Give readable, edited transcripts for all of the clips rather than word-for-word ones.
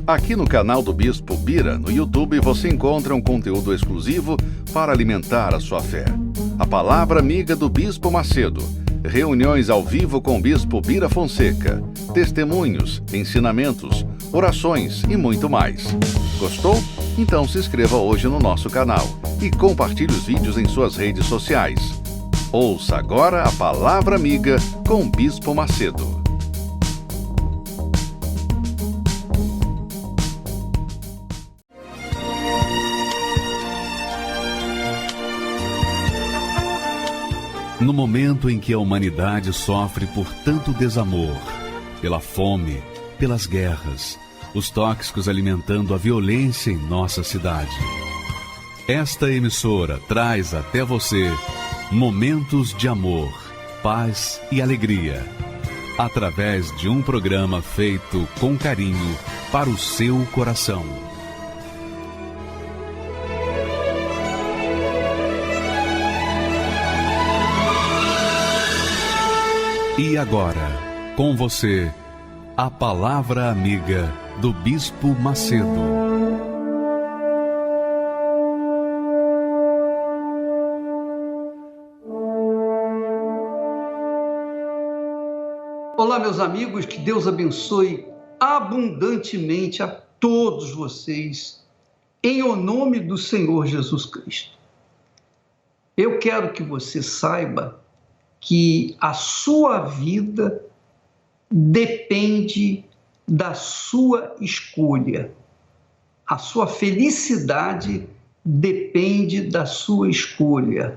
Aqui no canal do Bispo Bira, no YouTube, você encontra um conteúdo exclusivo para alimentar a sua fé. A Palavra Amiga do Bispo Macedo. Reuniões ao vivo com o Bispo Bira Fonseca. Testemunhos, ensinamentos, orações e muito mais. Gostou? Então se inscreva hoje no nosso canal e compartilhe os vídeos em suas redes sociais. Ouça agora a Palavra Amiga com o Bispo Macedo. No momento em que a humanidade sofre por tanto desamor, pela fome, pelas guerras, os tóxicos alimentando a violência em nossa cidade, esta emissora traz até você momentos de amor, paz e alegria, através de um programa feito com carinho para o seu coração. E agora, com você, a Palavra Amiga do Bispo Macedo. Olá, meus amigos, que Deus abençoe abundantemente a todos vocês, em o nome do Senhor Jesus Cristo. Eu quero que você saiba que a sua vida depende da sua escolha. A sua felicidade depende da sua escolha.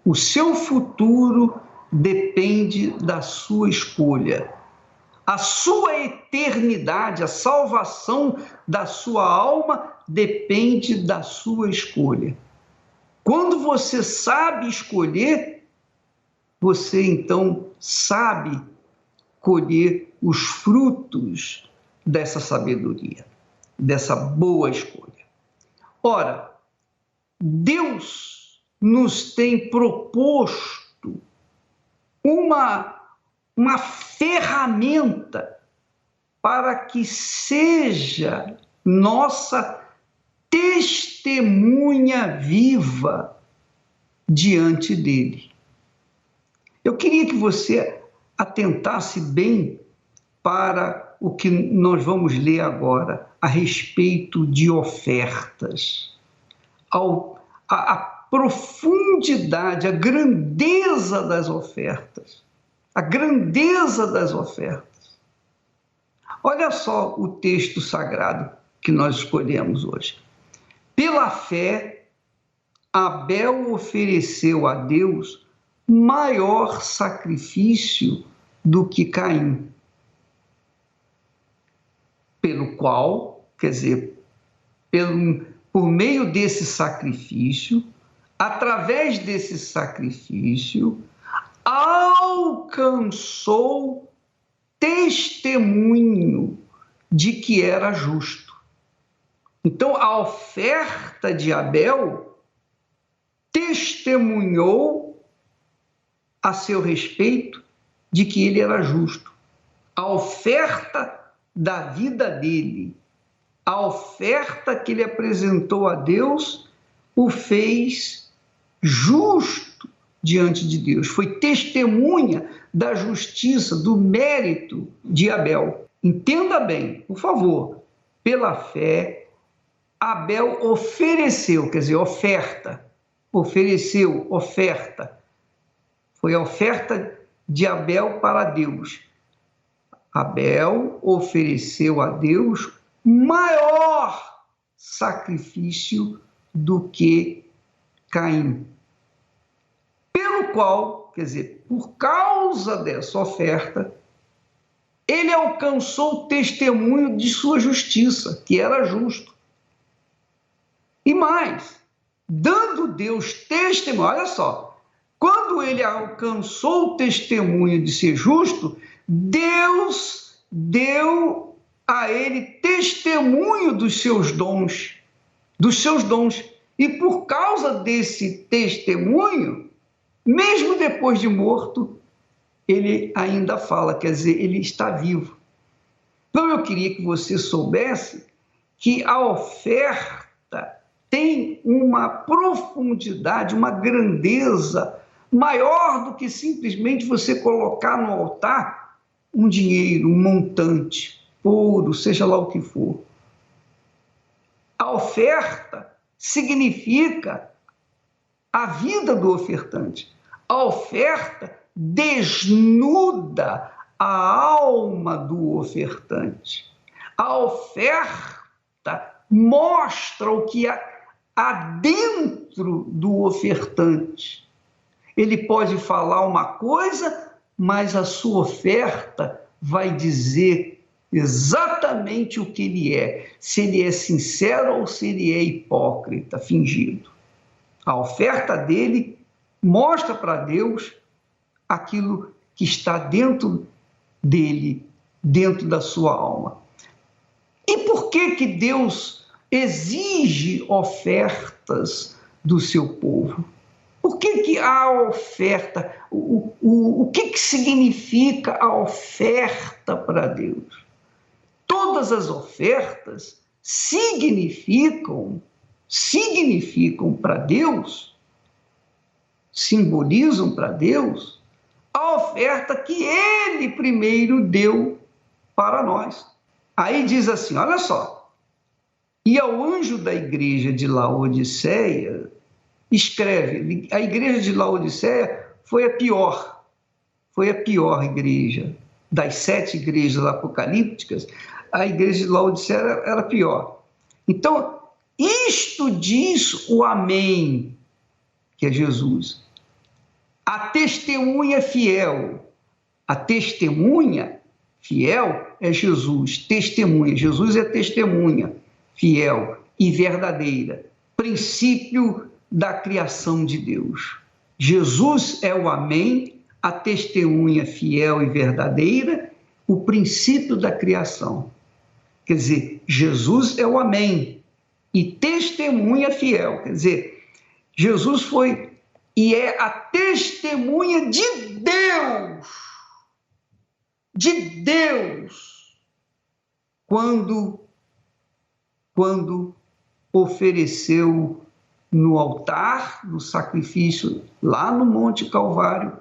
O seu futuro depende da sua escolha. A sua eternidade, a salvação da sua alma depende da sua escolha. Quando você sabe escolher, você então sabe colher os frutos dessa sabedoria, dessa boa escolha. Ora, Deus nos tem proposto uma ferramenta para que seja nossa testemunha viva diante dele. Eu queria que você atentasse bem para o que nós vamos ler agora a respeito de ofertas. A profundidade, a grandeza das ofertas. A grandeza das ofertas. Olha só o texto sagrado que nós escolhemos hoje. Pela fé, Abel ofereceu a Deus maior sacrifício do que Caim, pelo qual, quer dizer, por meio desse sacrifício, através desse sacrifício, alcançou testemunho de que era justo. Então, a oferta de Abel testemunhou a seu respeito de que ele era justo. A oferta da vida dele, a oferta que ele apresentou a Deus, o fez justo diante de Deus. Foi testemunha da justiça, do mérito de Abel. Entenda bem, por favor, pela fé, Abel ofereceu, quer dizer, oferta, foi a oferta de Abel para Deus. Abel ofereceu a Deus maior sacrifício do que Caim. Pelo qual, quer dizer, por causa dessa oferta, ele alcançou o testemunho de sua justiça, que era justo. E mais, dando Deus testemunho, olha só, quando ele alcançou o testemunho de ser justo, Deus deu a ele testemunho dos seus dons. E por causa desse testemunho, mesmo depois de morto, ele ainda fala, quer dizer, ele está vivo. Então, eu queria que você soubesse que a oferta tem uma profundidade, uma grandeza maior do que simplesmente você colocar no altar um dinheiro, um montante, ouro, seja lá o que for. A oferta significa a vida do ofertante. A oferta desnuda a alma do ofertante. A oferta mostra o que há dentro do ofertante. Ele pode falar uma coisa, mas a sua oferta vai dizer exatamente o que ele é, se ele é sincero ou se ele é hipócrita, fingido. A oferta dele mostra para Deus aquilo que está dentro dele, dentro da sua alma. E por que Deus exige ofertas do seu povo? Por que a oferta? O que significa a oferta para Deus? Todas as ofertas significam para Deus, simbolizam para Deus a oferta que Ele primeiro deu para nós. Aí diz assim, olha só, e ao anjo da igreja de Laodiceia, escreve, a igreja de Laodiceia foi a pior igreja. Das 7 igrejas apocalípticas, a igreja de Laodiceia era a pior. Então, isto diz o Amém, que é Jesus. A testemunha fiel. A testemunha fiel é Jesus. Testemunha. Jesus é testemunha fiel e verdadeira. Princípio da criação de Deus. Jesus é o Amém, a testemunha fiel e verdadeira, o princípio da criação. Quer dizer, Jesus é o Amém e testemunha fiel. Quer dizer, Jesus foi e é a testemunha de Deus, quando ofereceu no altar, no sacrifício lá no Monte Calvário,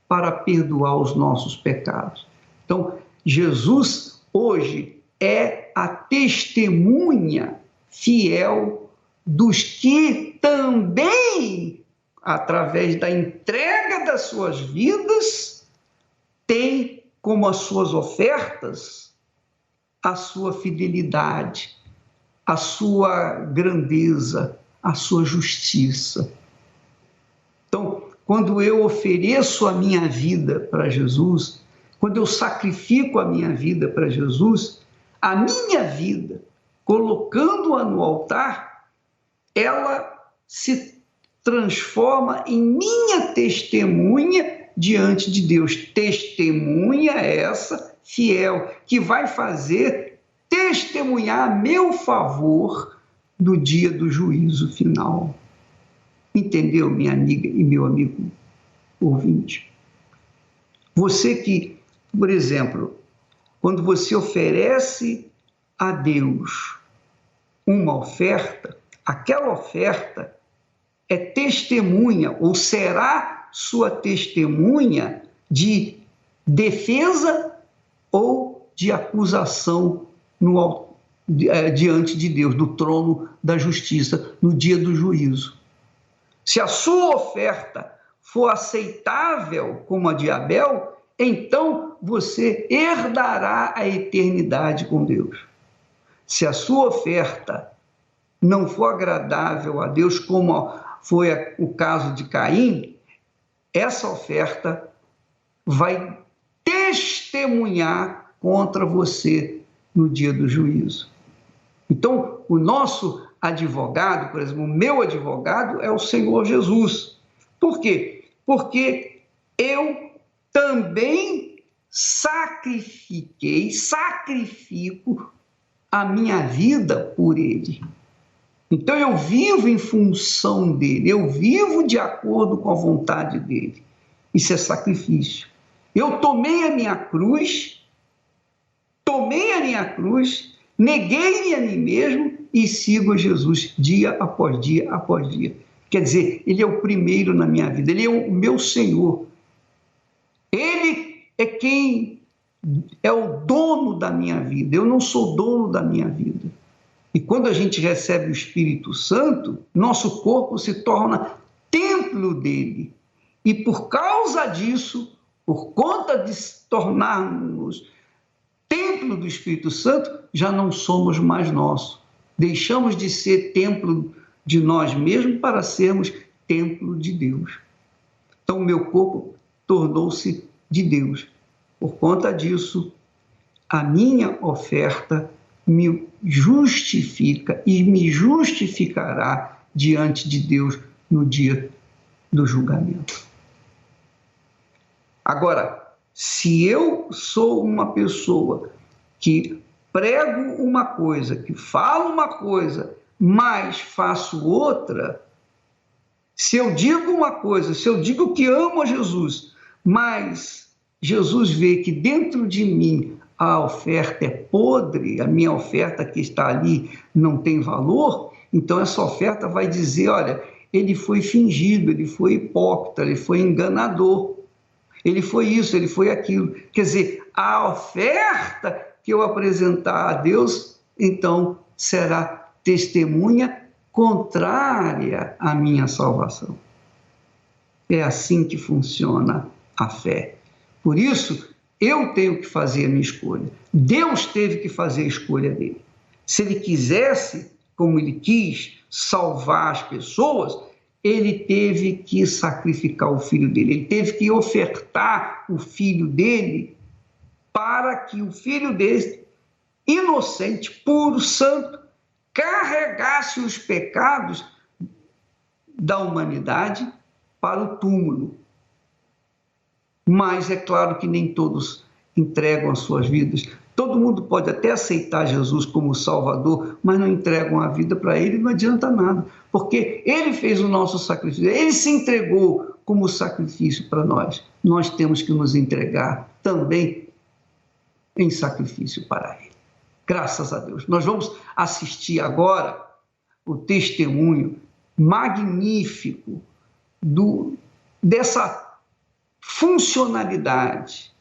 para perdoar os nossos pecados. Então, Jesus hoje é a testemunha fiel dos que também, através da entrega das suas vidas, têm como as suas ofertas a sua fidelidade, a sua grandeza, a sua justiça. Então, quando eu ofereço a minha vida para Jesus, quando eu sacrifico a minha vida para Jesus, a minha vida, colocando-a no altar, ela se transforma em minha testemunha diante de Deus. Testemunha essa fiel, que vai fazer testemunhar a meu favor no dia do juízo final. Entendeu, minha amiga e meu amigo ouvinte? Você que, por exemplo, quando você oferece a Deus uma oferta, aquela oferta é testemunha, ou será sua testemunha de defesa ou de acusação diante de Deus, do trono da justiça, no dia do juízo. Se a sua oferta for aceitável como a de Abel, então você herdará a eternidade com Deus. Se a sua oferta não for agradável a Deus, como foi o caso de Caim, essa oferta vai testemunhar contra você no dia do juízo. Então, o nosso advogado, por exemplo, o meu advogado é o Senhor Jesus. Por quê? Porque eu também sacrifico a minha vida por ele. Então eu vivo em função dele, eu vivo de acordo com a vontade dele. Isso é sacrifício. Eu tomei a minha cruz tomei a minha cruz, neguei-me a mim mesmo e sigo a Jesus dia após dia após dia. Quer dizer, Ele é o primeiro na minha vida, Ele é o meu Senhor. Ele é quem é o dono da minha vida, eu não sou dono da minha vida. E quando a gente recebe o Espírito Santo, nosso corpo se torna templo dele. E por causa disso, por conta de se tornarmos templo do Espírito Santo, já não somos mais nossos. Deixamos de ser templo de nós mesmos para sermos templo de Deus. Então, o meu corpo tornou-se de Deus. Por conta disso, a minha oferta me justifica e me justificará diante de Deus no dia do julgamento. Agora, se eu sou uma pessoa que prego uma coisa, que falo uma coisa, mas faço outra, se eu digo uma coisa, se eu digo que amo a Jesus, mas Jesus vê que dentro de mim a oferta é podre, a minha oferta que está ali não tem valor, então essa oferta vai dizer, olha, ele foi fingido, ele foi hipócrita, ele foi enganador, ele foi isso, ele foi aquilo. Quer dizer, a oferta que eu apresentar a Deus, então será testemunha contrária à minha salvação. É assim que funciona a fé. Por isso, eu tenho que fazer a minha escolha. Deus teve que fazer a escolha dele. Se ele quisesse, como ele quis, salvar as pessoas, ele teve que sacrificar o filho dele. Ele teve que ofertar o filho dele para que o filho dele, inocente, puro, santo, carregasse os pecados da humanidade para o túmulo. Mas é claro que nem todos entregam as suas vidas. Todo mundo pode até aceitar Jesus como Salvador, mas não entregam a vida para Ele, não adianta nada, porque Ele fez o nosso sacrifício, Ele se entregou como sacrifício para nós. Nós temos que nos entregar também em sacrifício para Ele. Graças a Deus. Nós vamos assistir agora o testemunho magnífico dessa funcionalidade,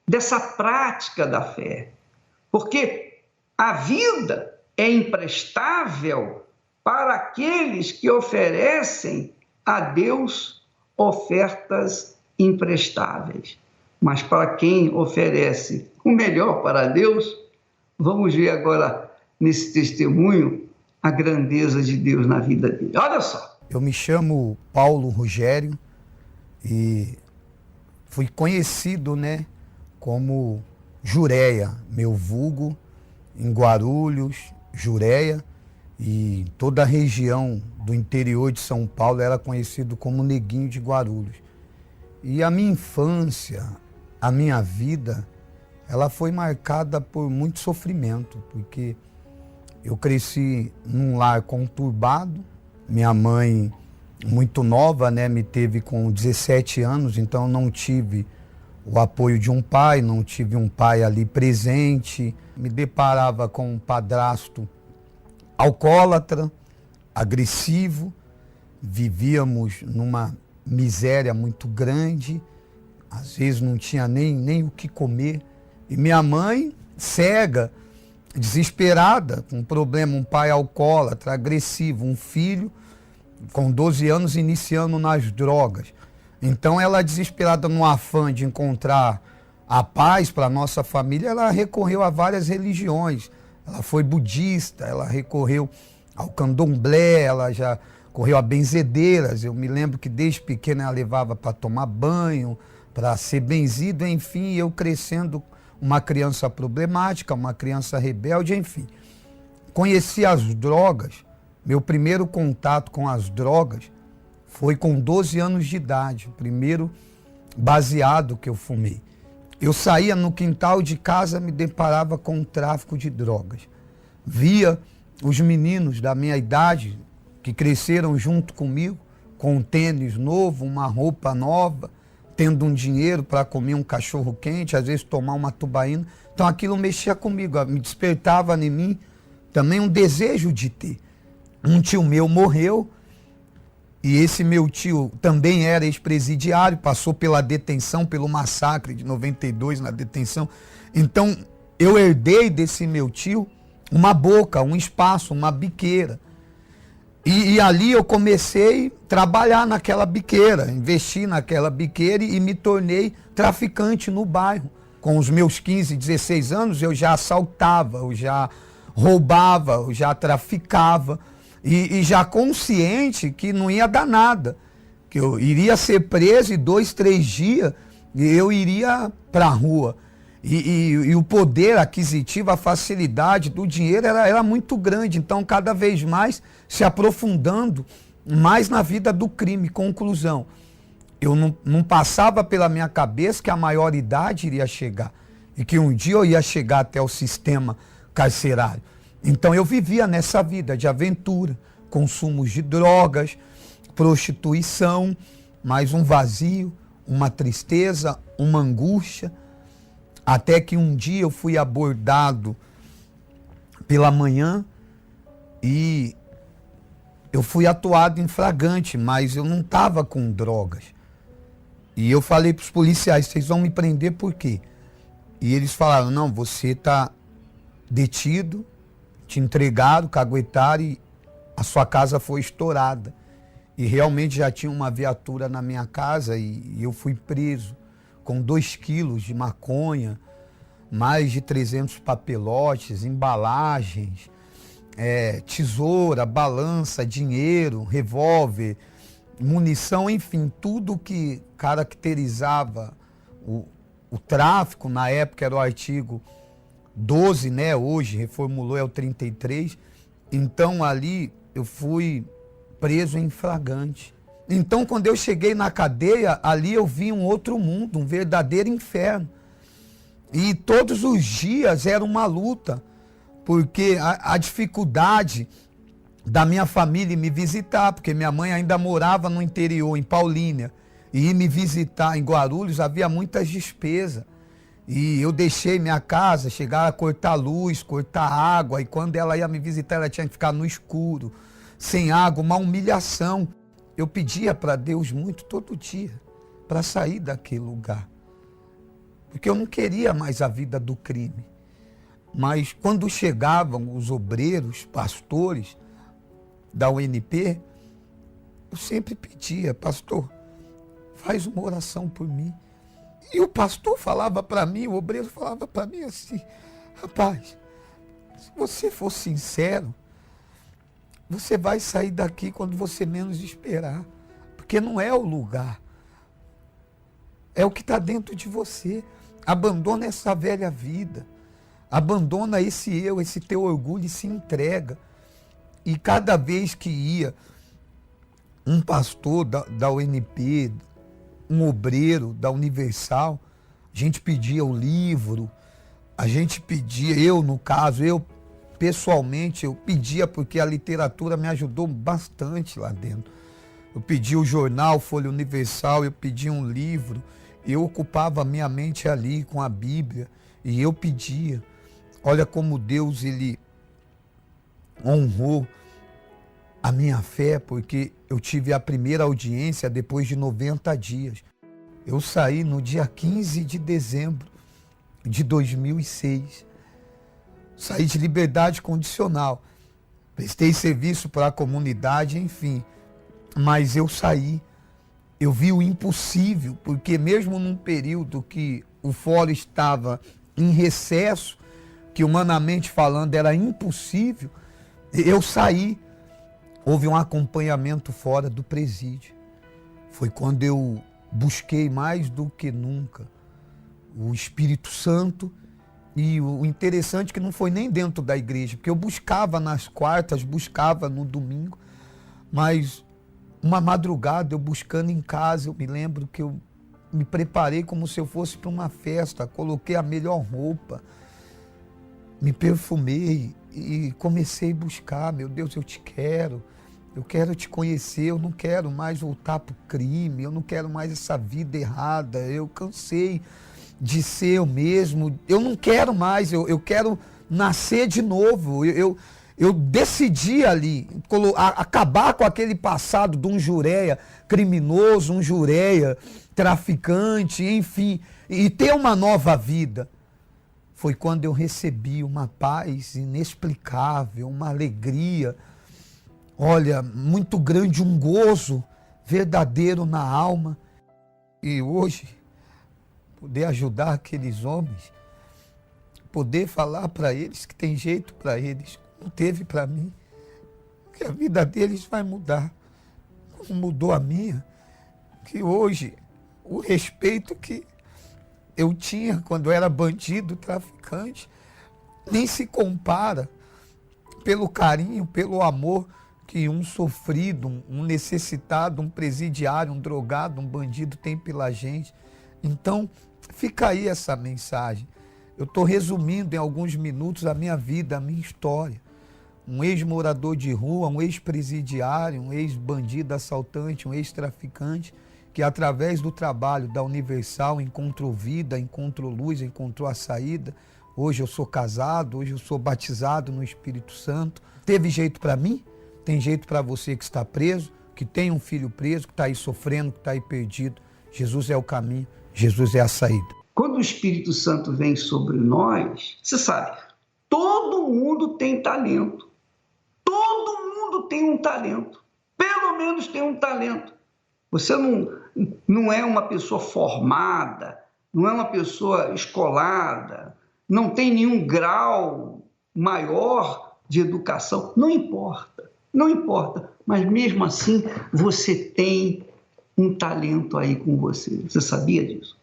dessa prática da fé. Porque a vida é imprestável para aqueles que oferecem a Deus ofertas imprestáveis. Mas para quem oferece o melhor para Deus, vamos ver agora nesse testemunho a grandeza de Deus na vida dele. Olha só. Eu me chamo Paulo Rogério e fui conhecido, como Jureia, meu vulgo, em Guarulhos, Jureia, e toda a região do interior de São Paulo era conhecido como Neguinho de Guarulhos. E a minha infância, a minha vida, ela foi marcada por muito sofrimento, porque eu cresci num lar conturbado. Minha mãe, muito nova, me teve com 17 anos, então não tive o apoio de um pai, não tive um pai ali presente. Me deparava com um padrasto alcoólatra, agressivo, vivíamos numa miséria muito grande, às vezes não tinha nem o que comer. E minha mãe, cega, desesperada, com um problema, um pai alcoólatra, agressivo, um filho com 12 anos iniciando nas drogas. Então ela, desesperada no afã de encontrar a paz para a nossa família, ela recorreu a várias religiões. Ela foi budista, ela recorreu ao candomblé, ela já correu a benzedeiras. Eu me lembro que desde pequena ela levava para tomar banho, para ser benzido, enfim, eu crescendo uma criança problemática, uma criança rebelde, enfim. Conheci as drogas. Meu primeiro contato com as drogas foi com 12 anos de idade, o primeiro baseado que eu fumei. Eu saía no quintal de casa, me deparava com o tráfico de drogas. Via os meninos da minha idade, que cresceram junto comigo, com um tênis novo, uma roupa nova, tendo um dinheiro para comer um cachorro quente, às vezes tomar uma tubaína. Então aquilo mexia comigo, me despertava em mim também um desejo de ter. Um tio meu morreu, e esse meu tio também era ex-presidiário, passou pela detenção, pelo massacre de 92 na detenção. Então eu herdei desse meu tio uma boca, um espaço, uma biqueira. E ali eu comecei a trabalhar naquela biqueira, investi naquela biqueira e me tornei traficante no bairro. Com os meus 15, 16 anos eu já assaltava, eu já roubava, eu já traficava. E já consciente que não ia dar nada, que eu iria ser preso e 2, 3 dias eu iria para a rua. E o poder aquisitivo, a facilidade do dinheiro era muito grande. Então, cada vez mais se aprofundando mais na vida do crime. Conclusão, eu não passava pela minha cabeça que a maioridade iria chegar e que um dia eu ia chegar até o sistema carcerário. Então eu vivia nessa vida de aventura, consumos de drogas, prostituição, mais um vazio, uma tristeza, uma angústia. Até que um dia eu fui abordado pela manhã e eu fui atuado em flagrante, mas eu não estava com drogas. E eu falei para os policiais, vocês vão me prender por quê? E eles falaram, não, você está detido, te entregaram, caguetaram e a sua casa foi estourada. E realmente já tinha uma viatura na minha casa e eu fui preso com 2 quilos de maconha, mais de 300 papelotes, embalagens, tesoura, balança, dinheiro, revólver, munição, enfim, tudo que caracterizava o tráfico. Na época era o artigo 12, né? Hoje reformulou, é o 33. Então ali eu fui preso em flagrante. Então quando eu cheguei na cadeia, ali eu vi um outro mundo, um verdadeiro inferno. E todos os dias era uma luta, porque a dificuldade da minha família me visitar, porque minha mãe ainda morava no interior, em Paulínia, e ir me visitar em Guarulhos havia muitas despesas. E eu deixei minha casa, chegar a cortar luz, cortar água, e quando ela ia me visitar, ela tinha que ficar no escuro, sem água, uma humilhação. Eu pedia para Deus muito todo dia, para sair daquele lugar. Porque eu não queria mais a vida do crime. Mas quando chegavam os obreiros, pastores da UNP, eu sempre pedia, pastor, faz uma oração por mim. E o pastor falava para mim, o obreiro falava para mim assim, rapaz, se você for sincero, você vai sair daqui quando você menos esperar, porque não é o lugar, é o que está dentro de você. Abandona essa velha vida, abandona esse eu, esse teu orgulho e se entrega. E cada vez que ia um pastor da UNP, um obreiro da Universal, a gente pedia o livro, a gente pedia, eu no caso, eu pessoalmente, eu pedia porque a literatura me ajudou bastante lá dentro. Eu pedia o jornal Folha Universal, eu pedia um livro, eu ocupava a minha mente ali com a Bíblia e eu pedia. Olha como Deus, ele honrou a minha fé, porque eu tive a primeira audiência depois de 90 dias. Eu saí no dia 15 de dezembro de 2006. Saí de liberdade condicional. Prestei serviço para a comunidade, enfim. Mas eu saí. Eu vi o impossível, porque mesmo num período que o fórum estava em recesso, que humanamente falando era impossível, eu saí. Houve um acompanhamento fora do presídio. Foi quando eu busquei mais do que nunca o Espírito Santo. E o interessante é que não foi nem dentro da igreja, porque eu buscava nas quartas, buscava no domingo, mas uma madrugada eu buscando em casa, eu me lembro que eu me preparei como se eu fosse para uma festa, coloquei a melhor roupa, me perfumei e comecei a buscar, meu Deus, eu te quero, eu quero te conhecer, eu não quero mais voltar para o crime, eu não quero mais essa vida errada, eu cansei de ser eu mesmo, eu não quero mais, eu quero nascer de novo. Eu decidi ali acabar com aquele passado de um Jureia criminoso, um Jureia traficante, enfim, e ter uma nova vida. Foi quando eu recebi uma paz inexplicável, uma alegria, olha, muito grande, um gozo verdadeiro na alma. E hoje, poder ajudar aqueles homens, poder falar para eles que tem jeito para eles, como teve para mim, que a vida deles vai mudar, como mudou a minha, que hoje o respeito que eu tinha quando eu era bandido, traficante, nem se compara pelo carinho, pelo amor que um sofrido, um necessitado, um presidiário, um drogado, um bandido tem pela gente. Então, fica aí essa mensagem. Eu estou resumindo em alguns minutos a minha vida, a minha história. Um ex-morador de rua, um ex-presidiário, um ex-bandido assaltante, um ex-traficante, que através do trabalho da Universal encontrou vida, encontrou luz, encontrou a saída. Hoje eu sou casado, hoje eu sou batizado no Espírito Santo. Teve jeito para mim? Tem jeito para você que está preso, que tem um filho preso, que está aí sofrendo, que está aí perdido. Jesus é o caminho, Jesus é a saída. Quando o Espírito Santo vem sobre nós, você sabe, todo mundo tem talento. Todo mundo tem um talento. Pelo menos tem um talento. Você não é uma pessoa formada, não é uma pessoa escolada, não tem nenhum grau maior de educação. Não importa, não importa. Mas mesmo assim, você tem um talento aí com você. Você sabia disso?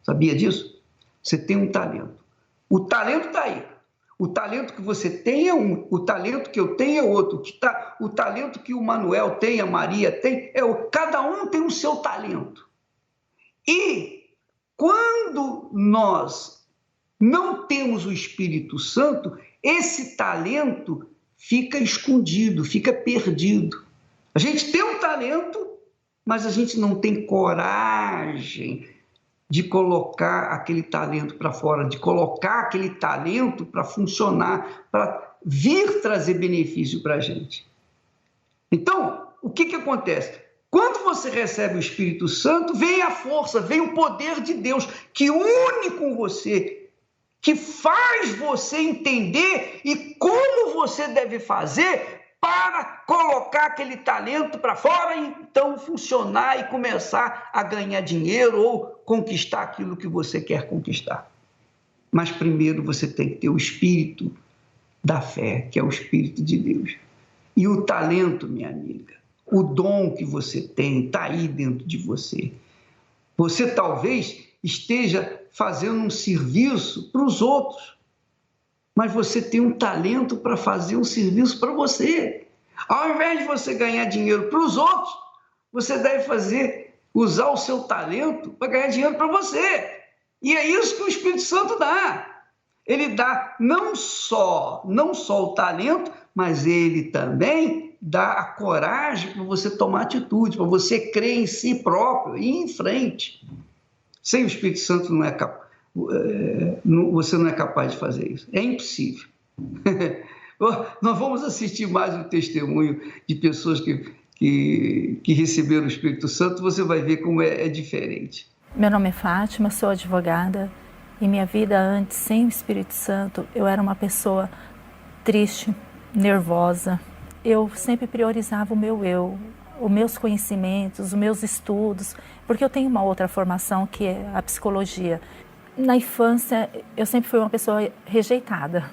Sabia disso? Você tem um talento. O talento está aí. O talento que você tem é um, o talento que eu tenho é outro. O talento que o Manuel tem, a Maria tem, é outro. Cada um tem o seu talento. E quando nós não temos o Espírito Santo, esse talento fica escondido, fica perdido. A gente tem um talento, mas a gente não tem coragem de colocar aquele talento para fora, de colocar aquele talento para funcionar, para vir trazer benefício para a gente. Então, o que acontece? Quando você recebe o Espírito Santo, vem a força, vem o poder de Deus, que une com você, que faz você entender e como você deve fazer para colocar aquele talento para fora e então funcionar e começar a ganhar dinheiro ou conquistar aquilo que você quer conquistar. Mas primeiro você tem que ter o espírito da fé, que é o Espírito de Deus. E o talento, minha amiga, o dom que você tem está aí dentro de você. Você talvez esteja fazendo um serviço para os outros, mas você tem um talento para fazer um serviço para você. Ao invés de você ganhar dinheiro para os outros, você deve usar o seu talento para ganhar dinheiro para você. E é isso que o Espírito Santo dá. Ele dá não só o talento, mas ele também dá a coragem para você tomar atitude, para você crer em si próprio e ir em frente. Sem o Espírito Santo você não é capaz de fazer isso. É impossível. Nós vamos assistir mais um testemunho de pessoas que receberam o Espírito Santo, você vai ver como é diferente. Meu nome é Fátima, sou advogada e minha vida antes, sem o Espírito Santo, eu era uma pessoa triste, nervosa. Eu sempre priorizava o meu eu, os meus conhecimentos, os meus estudos, porque eu tenho uma outra formação que é a psicologia. Na infância, eu sempre fui uma pessoa rejeitada,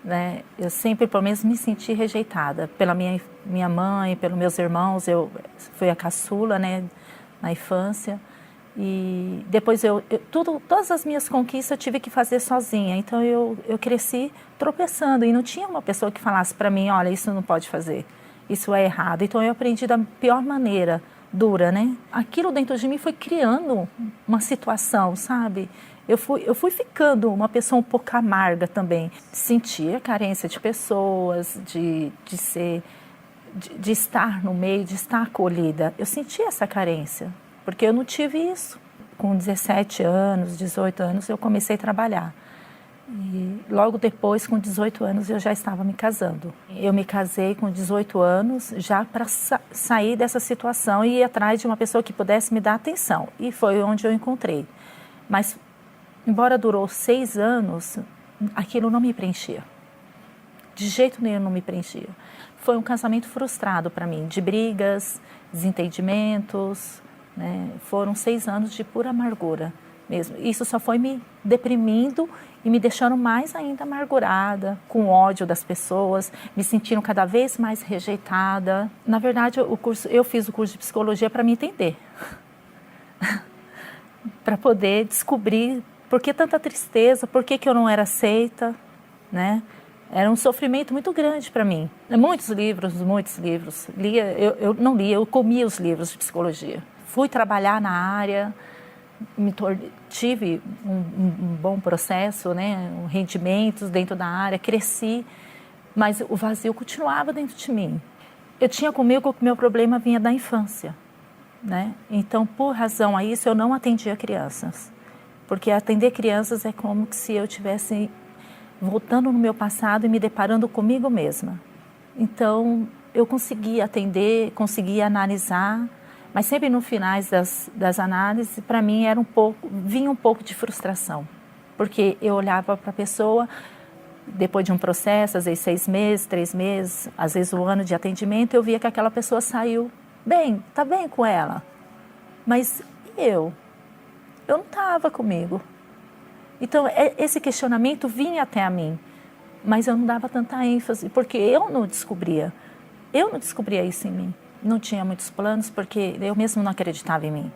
né? Eu sempre, pelo menos, me senti rejeitada pela minha mãe, pelos meus irmãos. Eu fui a caçula, né, na infância. E depois todas as minhas conquistas eu tive que fazer sozinha. Então eu cresci tropeçando e não tinha uma pessoa que falasse para mim, olha, isso não pode fazer, isso é errado. Então eu aprendi da pior maneira, dura, né? Aquilo dentro de mim foi criando uma situação, sabe? Eu fui ficando uma pessoa um pouco amarga também. Sentia carência de pessoas, de ser de estar no meio, de estar acolhida. Eu senti essa carência, porque eu não tive isso. Com 17 anos, 18 anos, eu comecei a trabalhar. E logo depois, com 18 anos, eu já estava me casando. Eu me casei com 18 anos já para sair dessa situação e ir atrás de uma pessoa que pudesse me dar atenção. E foi onde eu encontrei. Mas, embora durou 6 anos, aquilo não me preenchia. De jeito nenhum não me preenchia. Foi um casamento frustrado para mim, de brigas, desentendimentos, né? Foram 6 anos de pura amargura mesmo. Isso só foi me deprimindo e me deixando mais ainda amargurada, com ódio das pessoas, me sentindo cada vez mais rejeitada. Na verdade, eu fiz o curso de psicologia para me entender, para poder descobrir por que tanta tristeza, por que eu não era aceita, né? Era um sofrimento muito grande para mim. Muitos livros. Eu não lia, eu comia os livros de psicologia. Fui trabalhar na área, tive um bom processo, né? Rendimentos dentro da área, cresci, mas o vazio continuava dentro de mim. Eu tinha comigo que o meu problema vinha da infância, né? Então, por razão a isso, eu não atendia crianças. Porque atender crianças é como se eu estivesse voltando no meu passado e me deparando comigo mesma. Então, eu conseguia atender, conseguia analisar, mas sempre no finais das análises, para mim vinha um pouco de frustração. Porque eu olhava para a pessoa, depois de um processo, às vezes 6 meses, 3 meses, às vezes 1 ano de atendimento, eu via que aquela pessoa saiu bem, tá bem com ela. Mas e eu? Eu não estava comigo. Então, esse questionamento vinha até a mim, mas eu não dava tanta ênfase, porque eu não descobria isso em mim. Não tinha muitos planos, porque eu mesmo não acreditava em mim.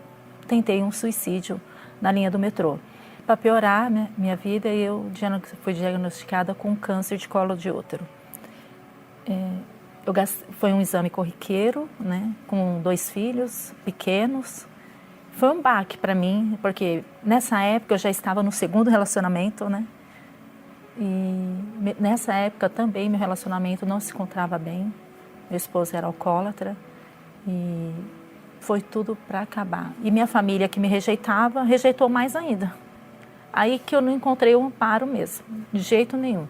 Tentei um suicídio na linha do metrô. Para piorar minha vida, eu fui diagnosticada com câncer de colo de útero. Foi um exame corriqueiro, né, com 2 filhos pequenos. Foi um baque para mim, porque nessa época eu já estava no 2º relacionamento, né? E nessa época também meu relacionamento não se encontrava bem. Meu esposo era alcoólatra e foi tudo para acabar. E minha família que me rejeitava, rejeitou mais ainda. Aí que eu não encontrei o amparo mesmo, de jeito nenhum.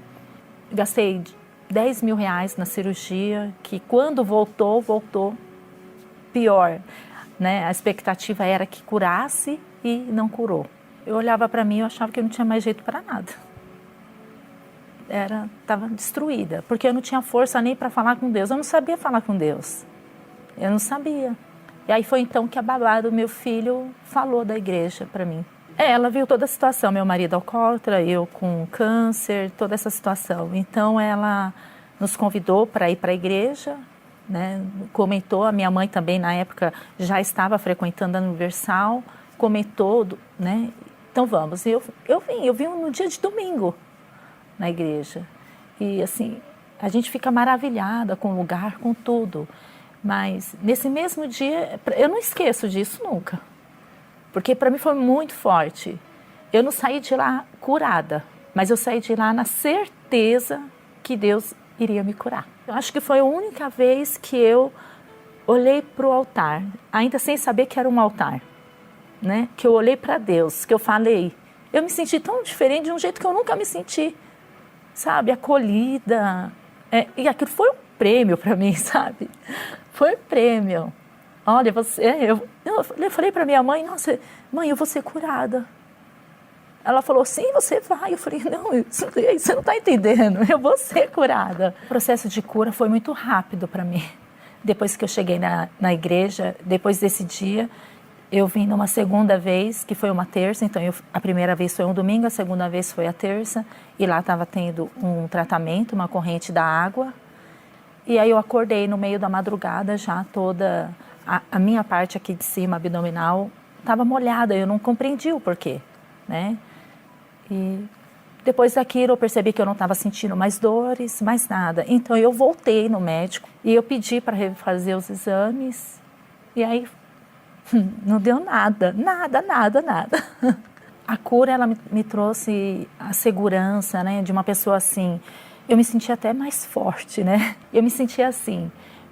Gastei 10 mil reais na cirurgia, que quando voltou pior. Né? A expectativa era que curasse e não curou. Eu olhava para mim e achava que eu não tinha mais jeito para nada. Estava destruída, porque eu não tinha força nem para falar com Deus. Eu não sabia falar com Deus. Eu não sabia. E aí foi então que a babá do meu filho falou da igreja para mim. Ela viu toda a situação, meu marido alcoólatra, eu com câncer, toda essa situação. Então ela nos convidou para ir para a igreja, né? Comentou, a minha mãe também na época já estava frequentando a Universal, comentou, né? Então vamos. Eu vim no dia de domingo na igreja. E assim, a gente fica maravilhada com o lugar, com tudo. Mas nesse mesmo dia, eu não esqueço disso nunca. Porque para mim foi muito forte. Eu não saí de lá curada, mas eu saí de lá na certeza que Deus iria me curar. Eu acho que foi a única vez que eu olhei para o altar, ainda sem saber que era um altar, né? Que eu olhei para Deus, que eu falei. Eu me senti tão diferente de um jeito que eu nunca me senti, sabe? Acolhida. E aquilo foi um prêmio para mim, sabe? Foi um prêmio. Olha, eu falei para minha mãe, nossa, mãe, eu vou ser curada. Ela falou, sim, você vai. Eu falei, não, você não está entendendo, eu vou ser curada. O processo de cura foi muito rápido para mim. Depois que eu cheguei na igreja, depois desse dia, eu vim numa segunda vez, que foi uma terça. Então, a primeira vez foi um domingo, a segunda vez foi a terça. E lá estava tendo um tratamento, uma corrente da água. E aí eu acordei no meio da madrugada, já toda a minha parte aqui de cima, abdominal, estava molhada. Eu não compreendi o porquê, né? E depois daquilo eu percebi que eu não estava sentindo mais dores, mais nada. Então eu voltei no médico e eu pedi para refazer os exames. E aí não deu nada. A cura, ela me trouxe a segurança, né, de uma pessoa assim. Eu me sentia até mais forte, né? Eu me sentia assim,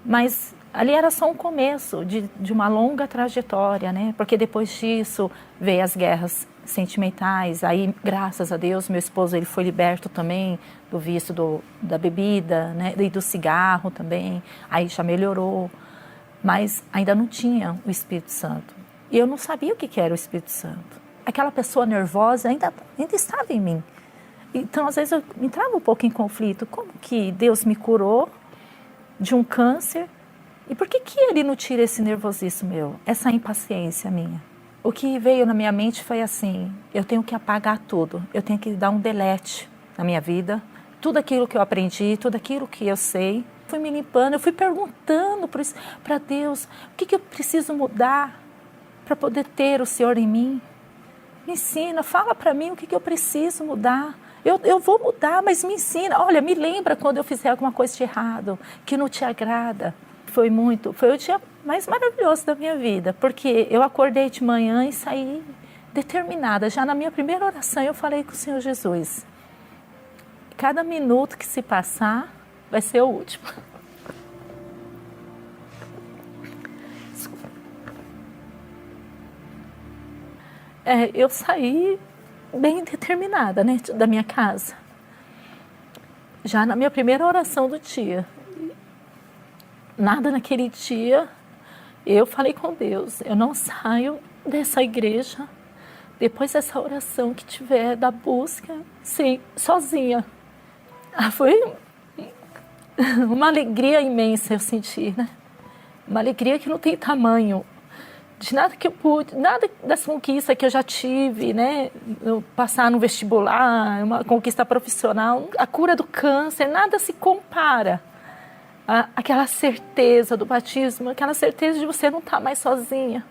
Mas ali era só um começo de uma longa trajetória, né? Porque depois disso veio as guerras sentimentais. Aí, graças a Deus, meu esposo ele foi liberto também do vício da bebida, né? E do cigarro também. Aí já melhorou, mas ainda não tinha o Espírito Santo. E eu não sabia o que era o Espírito Santo. Aquela pessoa nervosa ainda estava em mim. Então, às vezes, eu entrava um pouco em conflito. Como que Deus me curou de um câncer? E por que Ele não tira esse nervosismo meu? Essa impaciência minha? O que veio na minha mente foi assim, eu tenho que apagar tudo. Eu tenho que dar um delete na minha vida. Tudo aquilo que eu aprendi, tudo aquilo que eu sei. Fui me limpando, eu fui perguntando para Deus, o que eu preciso mudar para poder ter o Senhor em mim? Me ensina, fala para mim o que eu preciso mudar. Eu vou mudar, mas me ensina. Olha, me lembra quando eu fizer alguma coisa de errado, que não te agrada. Foi o dia mais maravilhoso da minha vida, porque eu acordei de manhã e saí determinada. Já na minha primeira oração eu falei com o Senhor Jesus, cada minuto que se passar vai ser o último. Eu saí bem determinada, né, da minha casa. Já na minha primeira oração do dia. Nada naquele dia, eu falei com Deus, eu não saio dessa igreja depois dessa oração que tiver da busca, sim, sozinha. Foi uma alegria imensa eu senti, né? Uma alegria que não tem tamanho. De nada que eu pude, nada das conquistas que eu já tive, né? Eu passar no vestibular, uma conquista profissional, a cura do câncer, nada se compara. Aquela certeza do batismo, aquela certeza de você não estar mais sozinha,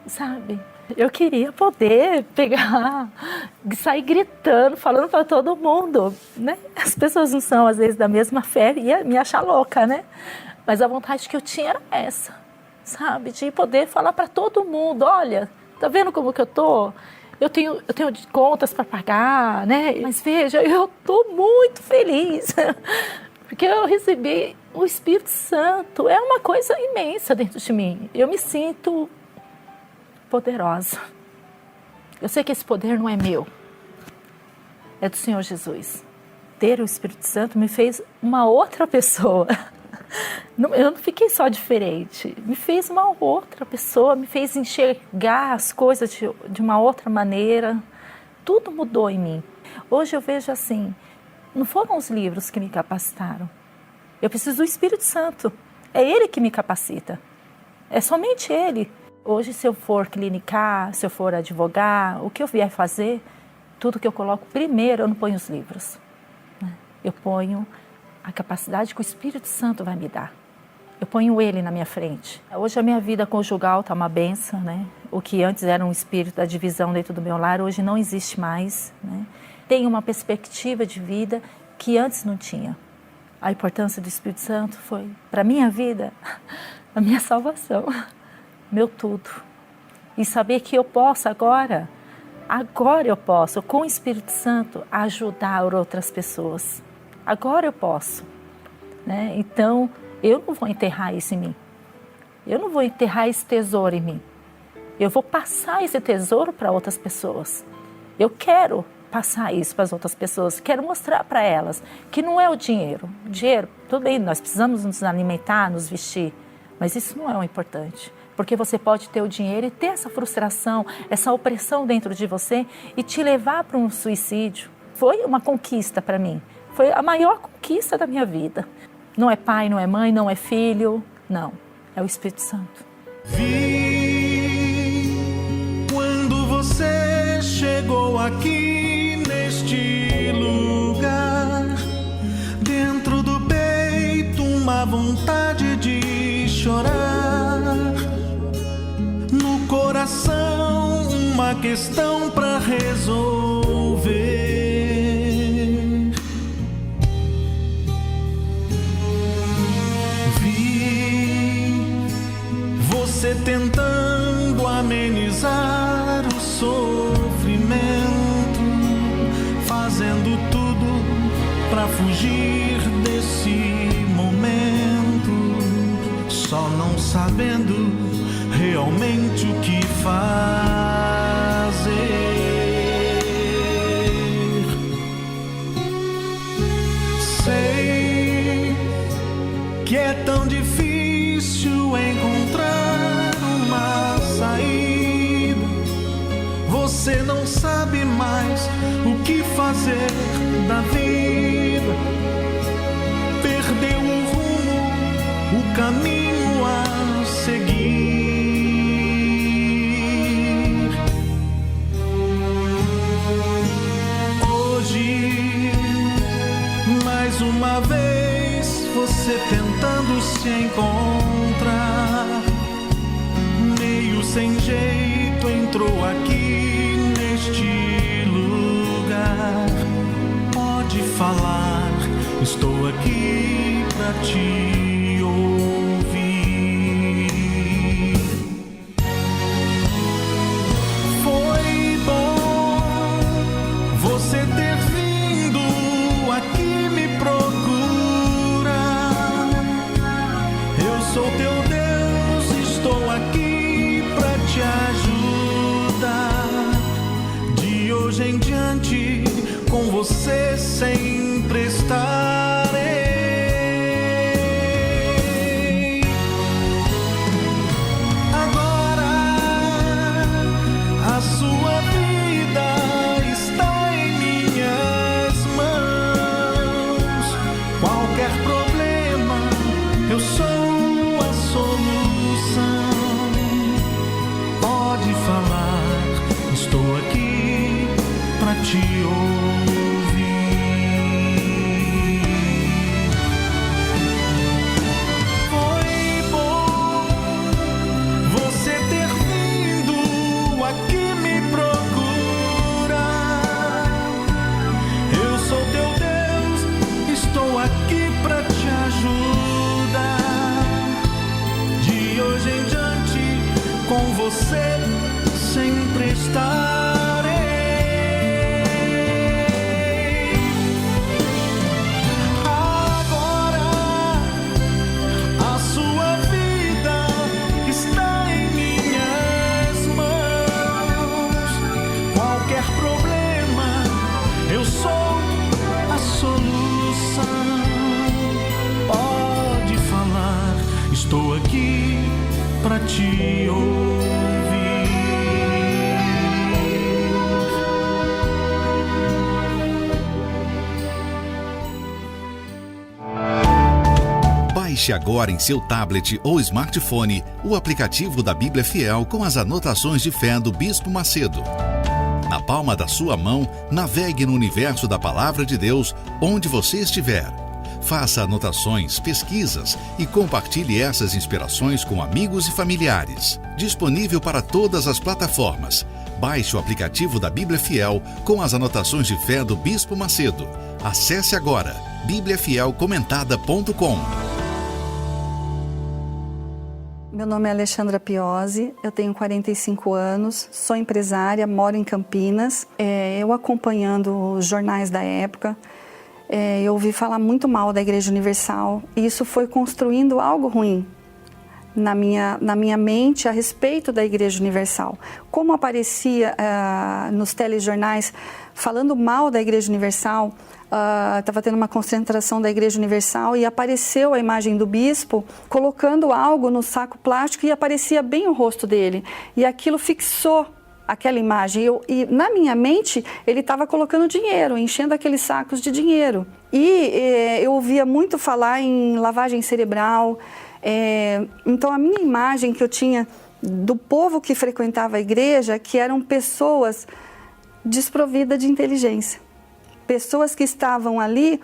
sabe? Eu queria poder pegar, sair gritando, falando para todo mundo, né? As pessoas não são, às vezes, da mesma fé e ia me achar louca, né? Mas a vontade que eu tinha era essa, sabe? De poder falar para todo mundo, olha, tá vendo como que eu tô? Eu tenho contas para pagar, né? Mas veja, eu tô muito feliz, porque eu recebi o Espírito Santo. É uma coisa imensa dentro de mim. Eu me sinto poderosa. Eu sei que esse poder não é meu. É do Senhor Jesus. Ter o Espírito Santo me fez uma outra pessoa. Eu não fiquei só diferente. Me fez uma outra pessoa. Me fez enxergar as coisas de uma outra maneira. Tudo mudou em mim. Hoje eu vejo assim, não foram os livros que me capacitaram. Eu preciso do Espírito Santo. É Ele que me capacita. É somente Ele. Hoje, se eu for clinicar, se eu for advogar, o que eu vier fazer, tudo que eu coloco primeiro, eu não ponho os livros. Eu ponho a capacidade que o Espírito Santo vai me dar. Eu ponho Ele na minha frente. Hoje a minha vida conjugal está uma bênção, né? O que antes era um espírito da divisão dentro do meu lar, hoje não existe mais, né? Tenho uma perspectiva de vida que antes não tinha. A importância do Espírito Santo foi, para a minha vida, a minha salvação, meu tudo. E saber que eu posso agora eu posso, com o Espírito Santo, ajudar outras pessoas. Agora eu posso, né? Então, eu não vou enterrar isso em mim. Eu não vou enterrar esse tesouro em mim. Eu vou passar esse tesouro para outras pessoas. Eu quero passar isso para as outras pessoas, quero mostrar para elas que não é o dinheiro. O dinheiro, tudo bem, nós precisamos nos alimentar, nos vestir, mas isso não é o importante. Porque você pode ter o dinheiro e ter essa frustração, essa opressão dentro de você e te levar para um suicídio. Foi uma conquista para mim, foi a maior conquista da minha vida. Não é pai, não é mãe, não é filho, não, é o Espírito Santo. Vi quando você chegou aqui neste lugar, dentro do peito uma vontade de chorar, no coração uma questão pra resolver. Você tentando amenizar o sofrimento, fazendo tudo pra fugir desse momento. só não sabendo realmente o que fazer. Sei que é tão difícil encontrar uma saída. Você não sabe mais o que fazer da vida. Perdeu o rumo, o caminho a seguir. Hoje, mais uma vez, você tentando se encontrar, meio sem jeito, entrou aqui neste lugar. Pode falar, estou aqui pra te ouvir. Foi bom você ter vindo aqui me procurar. Eu sou teu Deus, estou aqui pra te ajudar. De hoje em diante, com você sempre estarei. Agora a sua vida está em minhas mãos. Qualquer problema, eu sou a solução. Pode falar, estou aqui pra te ouvir. Com você sempre estarei. Agora a sua vida está em minhas mãos. Qualquer problema, eu sou a solução. Pode falar, estou aqui pra te ouvir. Baixe agora em seu tablet ou smartphone o aplicativo da Bíblia Fiel com as anotações de fé do Bispo Macedo. Na palma da sua mão, navegue no universo da Palavra de Deus onde você estiver. Faça anotações, pesquisas e compartilhe essas inspirações com amigos e familiares. Disponível para todas as plataformas. Baixe o aplicativo da Bíblia Fiel com as anotações de fé do Bispo Macedo. Acesse agora bibliafielcomentada.com. Meu nome é Alexandra Piozzi, eu tenho 45 anos, sou empresária, moro em Campinas. Eu acompanhando os jornais da época, eu ouvi falar muito mal da Igreja Universal e isso foi construindo algo ruim na minha mente a respeito da Igreja Universal. Como aparecia nos telejornais falando mal da Igreja Universal, estava tendo uma concentração da Igreja Universal e apareceu a imagem do bispo colocando algo no saco plástico e aparecia bem o rosto dele. E aquilo fixou aquela imagem. E na minha mente, ele estava colocando dinheiro, enchendo aqueles sacos de dinheiro. E eu ouvia muito falar em lavagem cerebral. Então, a minha imagem que eu tinha do povo que frequentava a igreja, que eram pessoas desprovidas de inteligência. Pessoas que estavam ali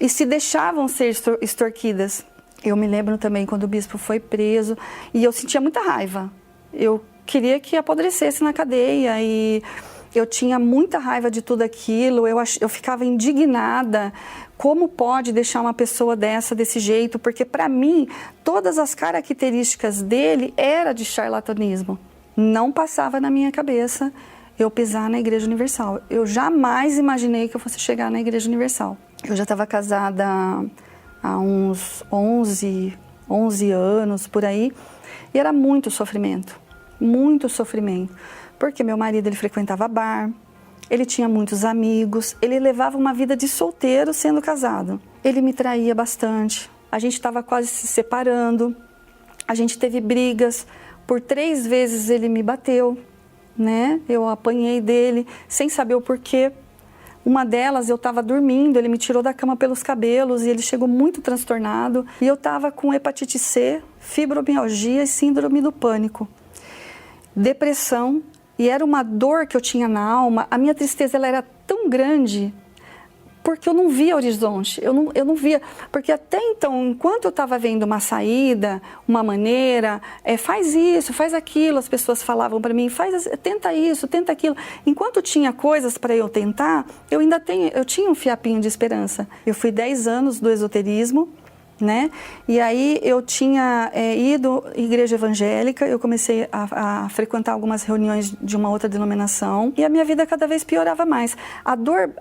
e se deixavam ser extorquidas. Eu me lembro também quando o bispo foi preso e eu sentia muita raiva. Eu queria que apodrecesse na cadeia e eu tinha muita raiva de tudo aquilo, eu ficava indignada. Como pode deixar uma pessoa desse jeito? Porque para mim, todas as características dele era de charlatanismo. Não passava na minha cabeça eu pisar na Igreja Universal. Eu jamais imaginei que eu fosse chegar na Igreja Universal. Eu já estava casada há uns 11 11 anos, por aí. E era muito sofrimento, porque meu marido, ele frequentava bar, ele tinha muitos amigos, ele levava uma vida de solteiro sendo casado. Ele me traía bastante, a gente estava quase se separando, a gente teve brigas, por 3 vezes ele me bateu, né? Eu apanhei dele sem saber o porquê. Uma delas, eu estava dormindo, ele me tirou da cama pelos cabelos e ele chegou muito transtornado. E eu estava com hepatite C, fibromialgia e síndrome do pânico. Depressão, e era uma dor que eu tinha na alma. A minha tristeza ela era tão grande porque eu não via horizonte, eu não via. Porque até então, enquanto eu estava vendo uma saída, uma maneira, faz isso, faz aquilo, as pessoas falavam para mim, tenta isso, tenta aquilo. Enquanto tinha coisas para eu tentar, eu tinha um fiapinho de esperança. Eu fui 10 anos do esoterismo, né? E aí eu tinha ido à igreja evangélica, eu comecei a frequentar algumas reuniões de uma outra denominação e a minha vida cada vez piorava mais. A dor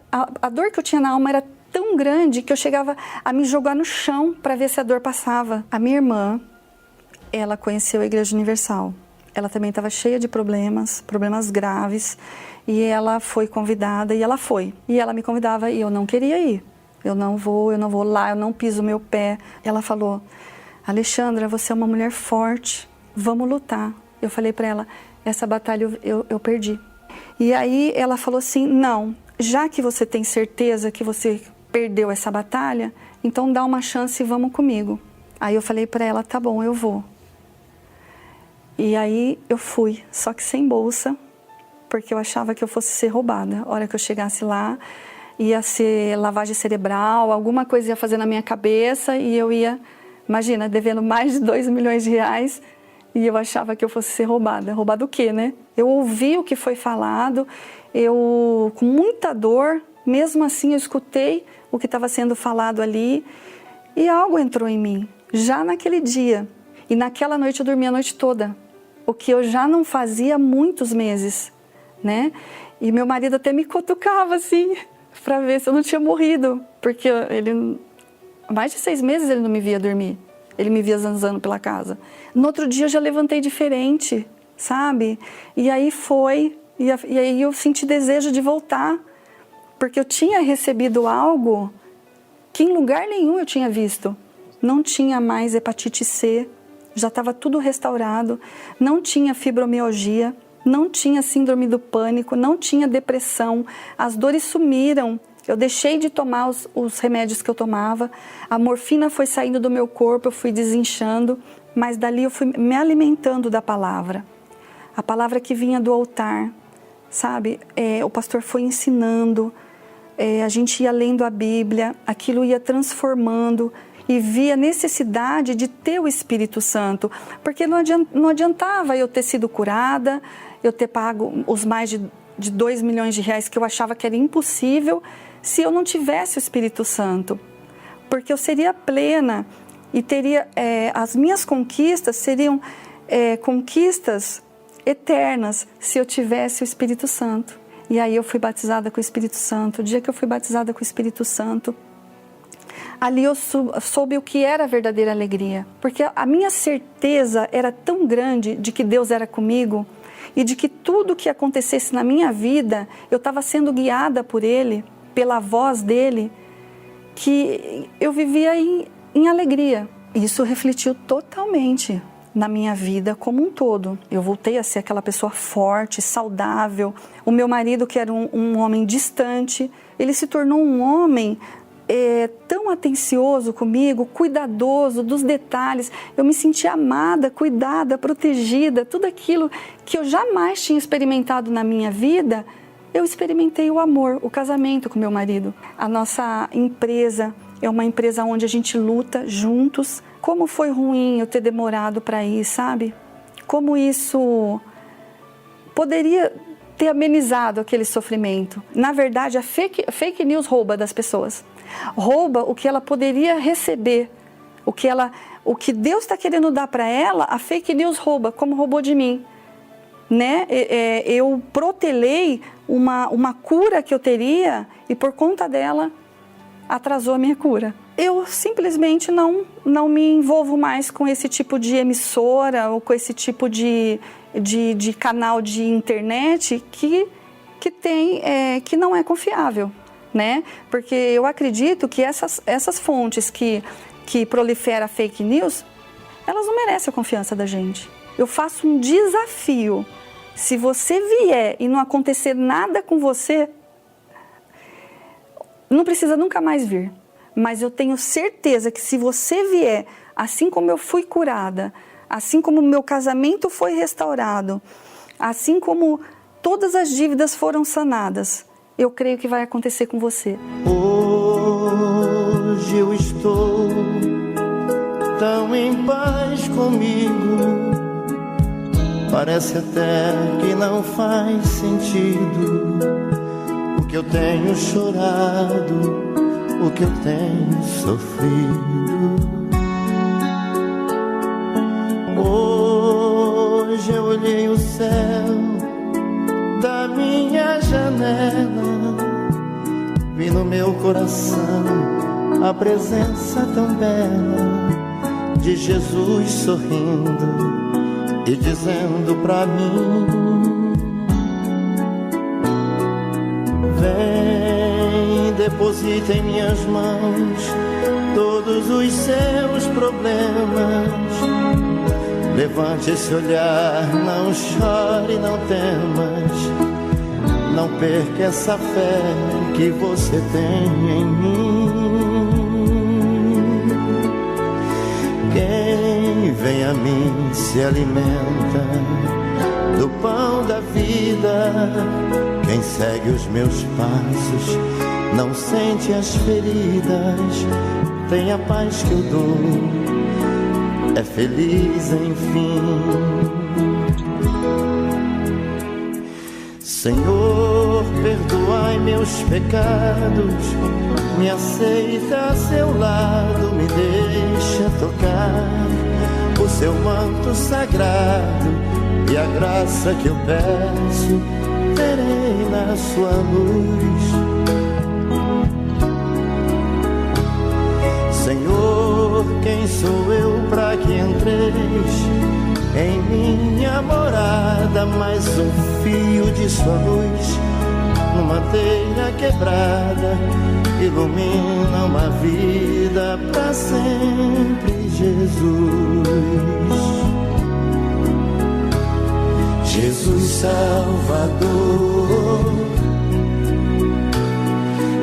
que eu tinha na alma era tão grande que eu chegava a me jogar no chão para ver se a dor passava. A minha irmã, ela conheceu a Igreja Universal. Ela também estava cheia de problemas graves, e ela foi convidada e ela foi. E ela me convidava e eu não queria ir. Eu não vou lá, eu não piso o meu pé. Ela falou, Alexandra, você é uma mulher forte, vamos lutar. Eu falei para ela, essa batalha eu perdi. E aí ela falou assim, não, já que você tem certeza que você perdeu essa batalha, então dá uma chance e vamos comigo. Aí eu falei para ela, tá bom, eu vou. E aí eu fui, só que sem bolsa, porque eu achava que eu fosse ser roubada. A hora que eu chegasse lá, ia ser lavagem cerebral, alguma coisa ia fazer na minha cabeça e eu ia, imagina, devendo mais de 2 milhões de reais e eu achava que eu fosse ser roubada. Roubada o quê, né? Eu ouvi o que foi falado, eu com muita dor, mesmo assim eu escutei o que estava sendo falado ali e algo entrou em mim, já naquele dia. E naquela noite eu dormi a noite toda, o que eu já não fazia há muitos meses, né? E meu marido até me cutucava assim, para ver se eu não tinha morrido, porque ele, há mais de 6 meses ele não me via dormir, ele me via zanzando pela casa. No outro dia eu já levantei diferente, sabe? E aí e aí eu senti desejo de voltar, porque eu tinha recebido algo que em lugar nenhum eu tinha visto. Não tinha mais hepatite C, já estava tudo restaurado, não tinha fibromialgia, não tinha síndrome do pânico, não tinha depressão, as dores sumiram, eu deixei de tomar os remédios que eu tomava, a morfina foi saindo do meu corpo, eu fui desinchando, mas dali eu fui me alimentando da palavra, a palavra que vinha do altar, sabe? O pastor foi ensinando, a gente ia lendo a Bíblia, aquilo ia transformando, e via a necessidade de ter o Espírito Santo, porque não adiantava eu ter sido curada, eu ter pago os mais de 2 milhões de reais que eu achava que era impossível se eu não tivesse o Espírito Santo, porque eu seria plena e teria as minhas conquistas seriam conquistas eternas se eu tivesse o Espírito Santo. E aí eu fui batizada com o Espírito Santo. O dia que eu fui batizada com o Espírito Santo, ali eu soube o que era a verdadeira alegria, porque a minha certeza era tão grande de que Deus era comigo e de que tudo que acontecesse na minha vida, eu estava sendo guiada por Ele, pela voz dEle, que eu vivia em alegria. Isso refletiu totalmente na minha vida como um todo. Eu voltei a ser aquela pessoa forte, saudável. O meu marido, que era um homem distante, ele se tornou um homem tão atencioso comigo, cuidadoso dos detalhes. Eu me senti amada, cuidada, protegida. Tudo aquilo que eu jamais tinha experimentado na minha vida, eu experimentei o amor, o casamento com meu marido. A nossa empresa é uma empresa onde a gente luta juntos. Como foi ruim eu ter demorado para ir, sabe? Como isso poderia ter amenizado aquele sofrimento. Na verdade, a fake news rouba das pessoas. Rouba o que ela poderia receber, o que Deus está querendo dar para ela, a fake news rouba, como roubou de mim, né? Eu protelei uma cura que eu teria e por conta dela atrasou a minha cura. eu simplesmente não me envolvo mais com esse tipo de emissora ou com esse tipo de canal de internet que não é confiável, né? Porque eu acredito que essas fontes que proliferam fake news, elas não merecem a confiança da gente. Eu faço um desafio. Se você vier e não acontecer nada com você, não precisa nunca mais vir. Mas eu tenho certeza que se você vier, assim como eu fui curada, assim como o meu casamento foi restaurado, assim como todas as dívidas foram sanadas, eu creio que vai acontecer com você. Hoje eu estou tão em paz comigo, parece até que não faz sentido o que eu tenho chorado, o que eu tenho sofrido. Hoje eu olhei o céu da minha janela, vi no meu coração a presença tão bela de Jesus sorrindo e dizendo pra mim: vem, deposita em minhas mãos todos os seus problemas. Levante esse olhar, não chore, não temas, não perca essa fé que você tem em mim. Quem vem a mim se alimenta do pão da vida. Quem segue os meus passos não sente as feridas, tem a paz que eu dou, é feliz enfim. Senhor, perdoai meus pecados, me aceita a seu lado, me deixa tocar o seu manto sagrado, e a graça que eu peço terei na sua luz. Senhor, quem sou eu para que entreis em minha morada? Mais um fio de sua luz numa telha quebrada ilumina uma vida para sempre, Jesus. Jesus Salvador,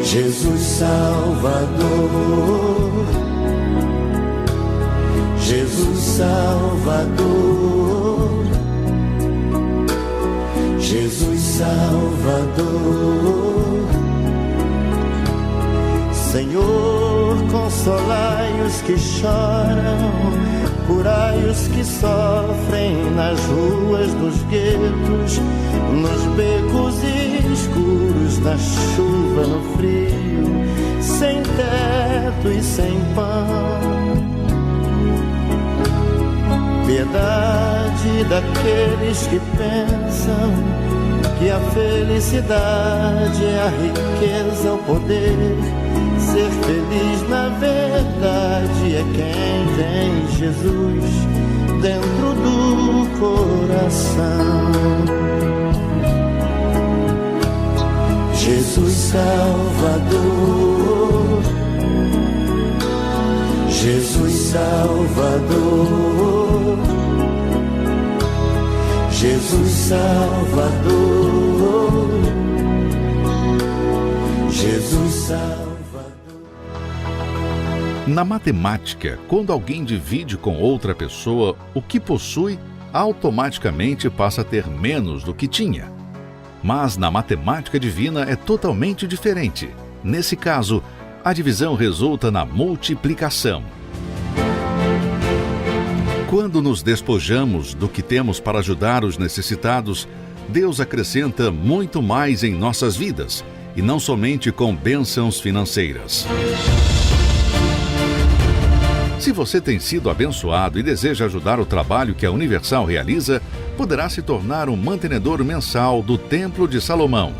Jesus Salvador, Jesus Salvador, Jesus Salvador. Senhor, consolai os que choram, curai os que sofrem nas ruas dos guetos, nos becos escuros, na chuva, no frio, sem teto e sem pão. Piedade daqueles que pensam que a felicidade é a riqueza, o poder. Ser feliz na verdade é quem tem Jesus dentro do coração. Jesus Salvador, Jesus Salvador, Jesus Salvador, Jesus Salvador. Na matemática, quando alguém divide com outra pessoa o que possui, automaticamente passa a ter menos do que tinha. Mas na matemática divina é totalmente diferente. Nesse caso, a divisão resulta na multiplicação. Quando nos despojamos do que temos para ajudar os necessitados, Deus acrescenta muito mais em nossas vidas, e não somente com bênçãos financeiras. Se você tem sido abençoado e deseja ajudar o trabalho que a Universal realiza, poderá se tornar um mantenedor mensal do Templo de Salomão.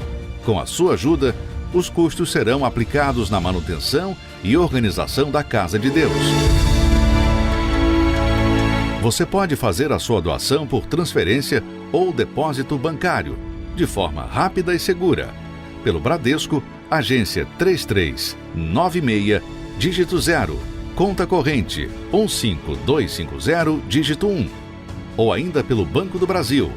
Com a sua ajuda, os custos serão aplicados na manutenção e organização da Casa de Deus. Você pode fazer a sua doação por transferência ou depósito bancário, de forma rápida e segura, pelo Bradesco, agência 3396, dígito 0, conta corrente 15250, dígito 1, ou ainda pelo Banco do Brasil,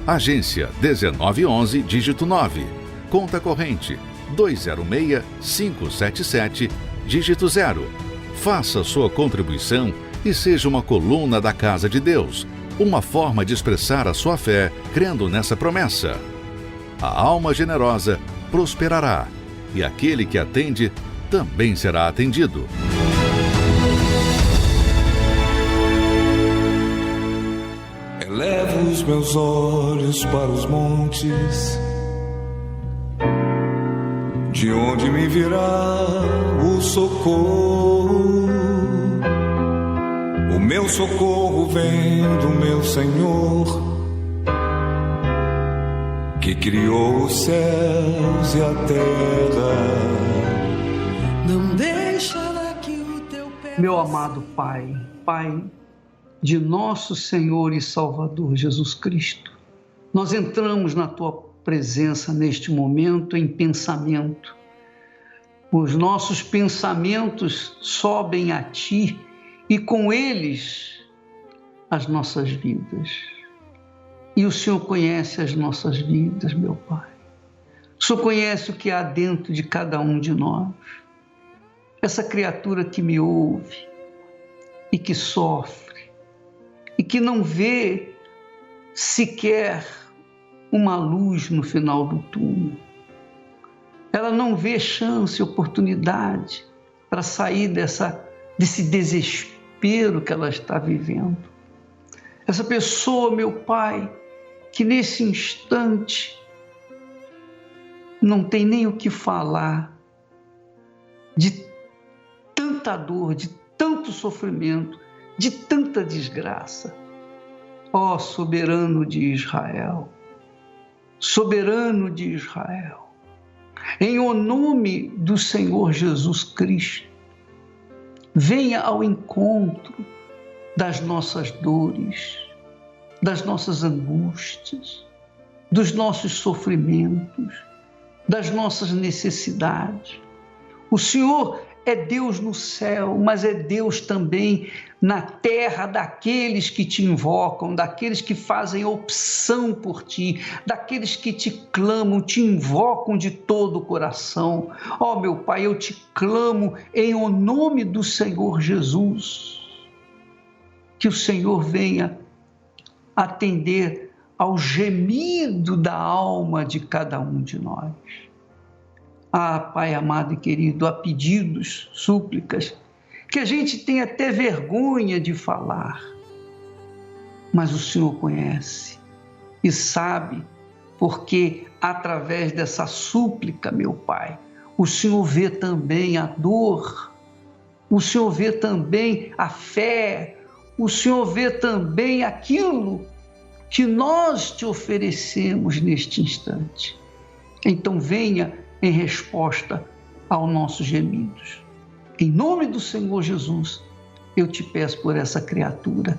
agência 1911, dígito 9, conta corrente 206577, dígito 0. Faça sua contribuição e seja uma coluna da Casa de Deus, uma forma de expressar a sua fé crendo nessa promessa. A alma generosa prosperará, e aquele que atende também será atendido. Elevo os meus olhos para os montes, de onde me virá o socorro? O meu socorro vem do meu Senhor, que criou os céus e a terra. Não deixará que o teu pé... Meu amado Pai, Pai de nosso Senhor e Salvador Jesus Cristo, nós entramos na Tua presença neste momento em pensamento. Os nossos pensamentos sobem a Ti e com eles as nossas vidas. E o Senhor conhece as nossas vidas, meu Pai. O Senhor conhece o que há dentro de cada um de nós. Essa criatura que me ouve e que sofre e que não vê sequer uma luz no final do túnel. Ela não vê chance, oportunidade para sair desse desespero que ela está vivendo. Essa pessoa, meu Pai, que nesse instante não tem nem o que falar de tanta dor, de tanto sofrimento, de tanta desgraça. Ó soberano de Israel, soberano de Israel, em o nome do Senhor Jesus Cristo, venha ao encontro das nossas dores, das nossas angústias, dos nossos sofrimentos, das nossas necessidades. O Senhor é Deus no céu, mas é Deus também na terra daqueles que te invocam, daqueles que fazem opção por ti, daqueles que te clamam, te invocam de todo o coração. Ó meu Pai, eu te clamo em o nome do Senhor Jesus, que o Senhor venha atender ao gemido da alma de cada um de nós. Ah, Pai amado e querido, há pedidos, súplicas, que a gente tem até vergonha de falar, mas o Senhor conhece e sabe, porque através dessa súplica, meu Pai, o Senhor vê também a dor, o Senhor vê também a fé, o Senhor vê também aquilo que nós te oferecemos neste instante. Então venha em resposta aos nossos gemidos. Em nome do Senhor Jesus, eu te peço por essa criatura,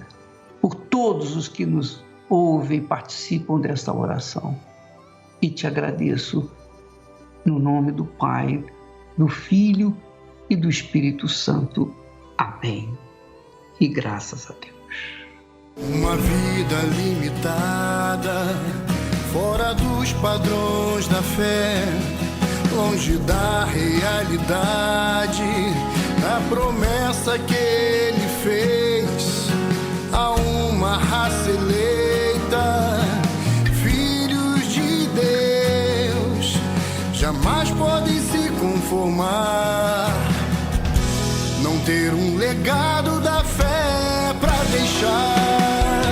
por todos os que nos ouvem e participam desta oração. E te agradeço no nome do Pai, do Filho e do Espírito Santo. Amém. E graças a Deus. Uma vida limitada, fora dos padrões da fé, longe da realidade, da promessa que Ele fez a uma raça eleita, filhos de Deus, jamais podem se conformar, não ter um legado da fé pra deixar.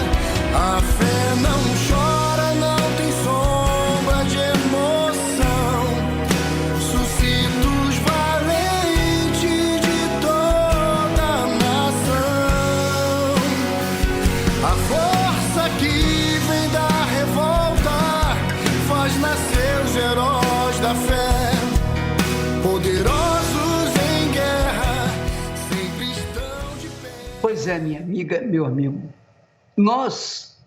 A fé não chora, não tem sombra de emoção, suscitos valentes de toda a nação. A força que vem da revolta faz nascer os heróis da fé, poderosos em guerra. Pois é, minha amiga, meu amigo, nós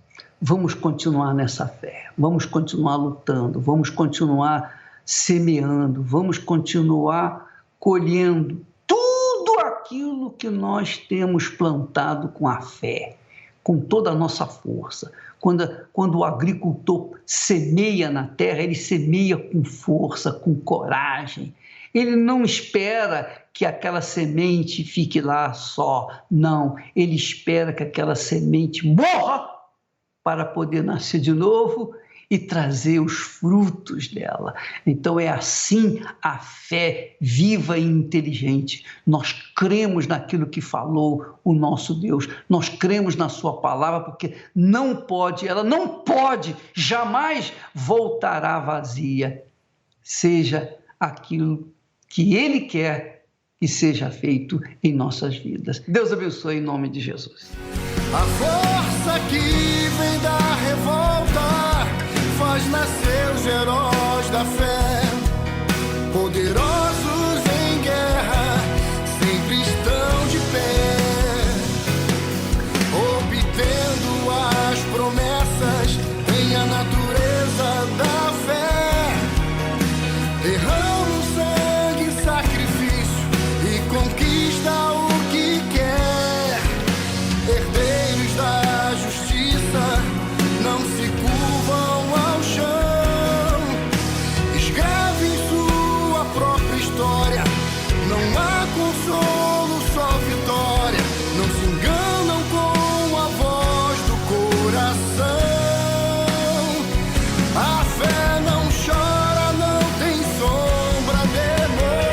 vamos continuar nessa fé, vamos continuar lutando, vamos continuar semeando, vamos continuar colhendo tudo aquilo que nós temos plantado com a fé, com toda a nossa força. Quando o agricultor semeia na terra, ele semeia com força, com coragem. Ele não espera que aquela semente fique lá só, não. Ele espera que aquela semente morra para poder nascer de novo e trazer os frutos dela. Então é assim a fé viva e inteligente. Nós cremos naquilo que falou o nosso Deus. Nós cremos na sua palavra, porque ela não pode, jamais voltará vazia. Seja aquilo que Ele quer que seja feito em nossas vidas. Deus abençoe em nome de Jesus. A força que vem da revolta faz nascer os heróis da fé. Poderosos em guerra sempre estão de pé, obtendo as promessas em a natureza da fé. Derrama sangue, sacrifício e conquista o que quer. Herdeiros da justiça não se curvam ao chão. Escrevem sua própria história. Não há consolo, só vitória. Não se enganam com a voz do coração. A fé não chora, não tem sombra de emoção.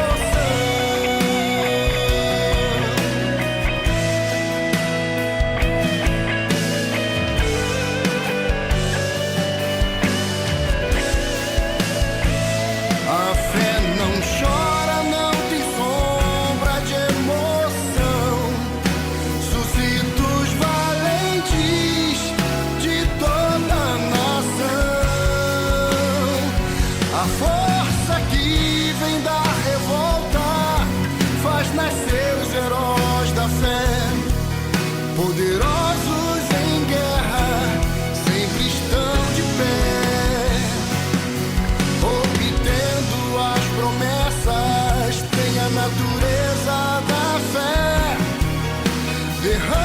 A fé não chora, não tem sombra de emoção. Suscita os valentes de toda a nação. A força que vem da revolta faz nascer os heróis da fé. Poderosos em guerra sempre estão de pé, obtendo as promessas, tem a natureza da fé. Derrama